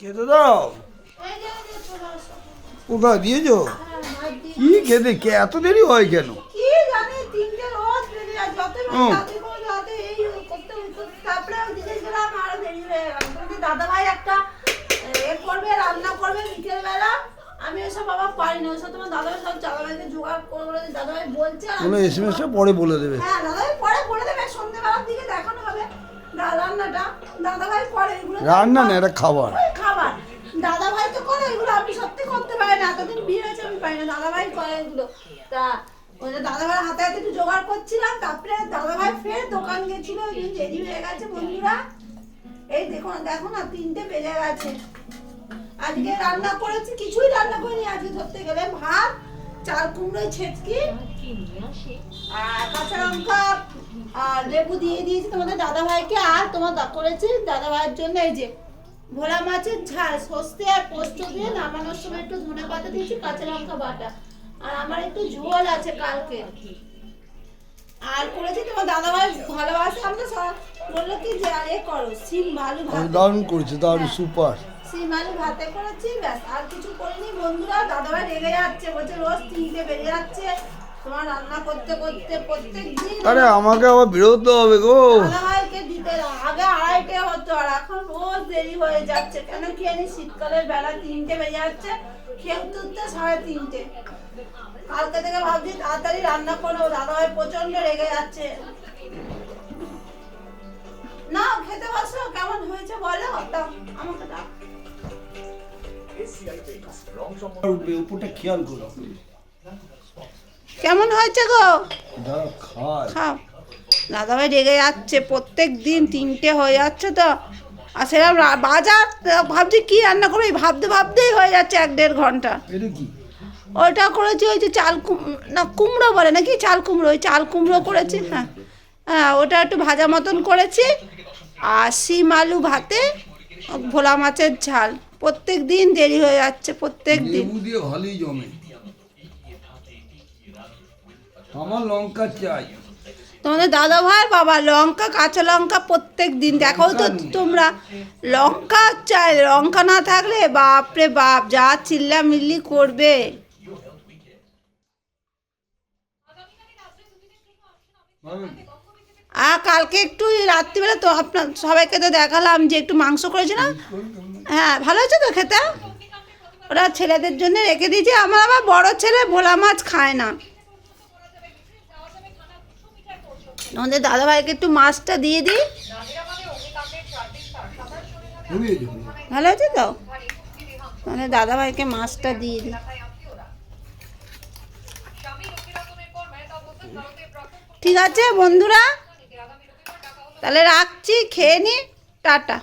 খেতে দাও। কোথায় দিয়েছো? কি খেতে এত দেরি হয় কেন? কি জানি তিনটে রোজ দেরি আর যতই রাতে করে রাতে এই করতে তারপরে দিতে গেলাম আরো দেরি হয়ে গেল। কিন্তু দাদা ভাই একটা করবে রান্না করবে বিকেল বেলা, আমি এসব বাবা পারি না। ওসব তোমার দাদা ভাই সব দাদা ভাইকে জোগাড় করে দাদা ভাই বলছে কোনো এসএমএসটা পরে বলে দেবে। হ্যাঁ দাদা ভাই পরে বলে দেবে, সন্ধ্যেবেলার দিকে দেখানো হবে রান্নাটা। দাদা ভাই করে এগুলো, রান্না না এটা খাবার। খাবার দাদা ভাই তো করে এগুলো, আপনি সত্যি করতে পারেন না। এতদিন বিয়ে হয়েছে আমি পারি না, দাদা ভাই করে এগুলো। তা ওই যে দাদা ভাই হাতে হাতে একটু জোগাড় করছিলাম, তারপরে দাদা ভাই ফের দোকান গেছিল, দেরি হয়ে গেছে বন্ধুরা। এই দেখো দেখো না 3টে বেজে গেছে। আজকে রান্না করেছি, কিছুই রান্না করিনি আজকে ধরতে গেলে। ভাত, চাল কুমড়ো ছেচকি আর কাঁচা লঙ্কা আর লেবু দিয়ে দিয়েছি তোমাদের দাদা ভাইকে। আর তোমার করেছি দাদা ভাইয়ের জন্য এই যে ভোলা মাছের ঝাল, সর্ষে আর পোস্ত দিয়ে নামানোর সময় একটু ধনে পাতা দিয়েছি, কাঁচা লঙ্কা বাটা। আর আমার একটু ঝোল আছে কালকে। আর করেছি তোমার দাদা ভাই ভালোবাসে, আমরা সব বললো কি যে আরে করো সিম আলু ভাত। দারুণ করেছে, দারুণ সুপার। সিম আলু ভাতে করেছি ব্যাস, আর কিছু করিনি বন্ধুরা। দাদা ভাই রেগে যাচ্ছে, বলছে রোজ 3টে বেজে যাচ্ছে তোমার রান্না করতে করতে প্রত্যেক দিন। আরে আমাকে আবার বেরোতে হবে গো। দাদা ভাইকে দিতে আগে 2:30 হতো, আর এখন রোজ দেরি হয়ে যাচ্ছে। কেন কি জানি শীতকালের বেলা 3টে বেজে যাচ্ছে, খেয়ে তুলতে 3:30। কালকে থেকে ভাবছি তাড়াতাড়ি রান্না করবো, দাদা ভাই প্রচন্ড রেগে যাচ্ছে। না খেতে বসো, কেমন হয়েছে বলো, দাও আমাকে দাও। উপরটা খেয়াল করো কেমন হয়েছে গো? খাও। দাদা ভাই রেগে যাচ্ছে, প্রত্যেক দিন 3টে হয়ে যাচ্ছে তো। আর সেরকম বাজার ভাবছি কি রান্না করবো, ভাবতে ভাবতেই হয়ে যাচ্ছে 1-1.5 ঘন্টা। এটা কি? ওইটা করেছি ওই যে চাল না কুমড়ো বলে নাকি, চাল কুমড়ো, ওই চাল কুমড়ো করেছি। হ্যাঁ হ্যাঁ, ওটা একটু ভাজা মতন করেছি। আর সিম আলু ভাতে ভোলা মাছের ঝাল। প্রত্যেক দিন দেরি হয়ে যাচ্ছে, প্রত্যেক দিন। লেবু দিয়ে ভালোই জমে। আমার লঙ্কা চাই। তোমাদের দাদা ভাই বাবা লঙ্কা, কাঁচা লঙ্কা প্রত্যেক দিন দেখো তো তোমরা। লঙ্কা চাই, লঙ্কা না থাকলে বাপরে বাপ যা চিল্লামিল্লি করবে। আর কালকে একটু রাত্রিবেলা তো আপনার সবাইকে তো দেখালাম যে একটু মাংস করেছিলাম। হ্যাঁ ভালো হয়েছে তো খেতে। ওরা ছেলেদের জন্য রেখে দিয়েছি, আমার আবার বড় ছেলে ভোলা মাছ খায় না। আমাদের দাদা ভাইকে একটু মাছটা দিয়ে দিই। ভালো হয়েছে তো, আমাদের দাদা ভাইকে মাছটা দিয়ে দিই। ঠিক আছে বন্ধুরা, তাহলে রাখছি, খেয়ে নি, টাটা।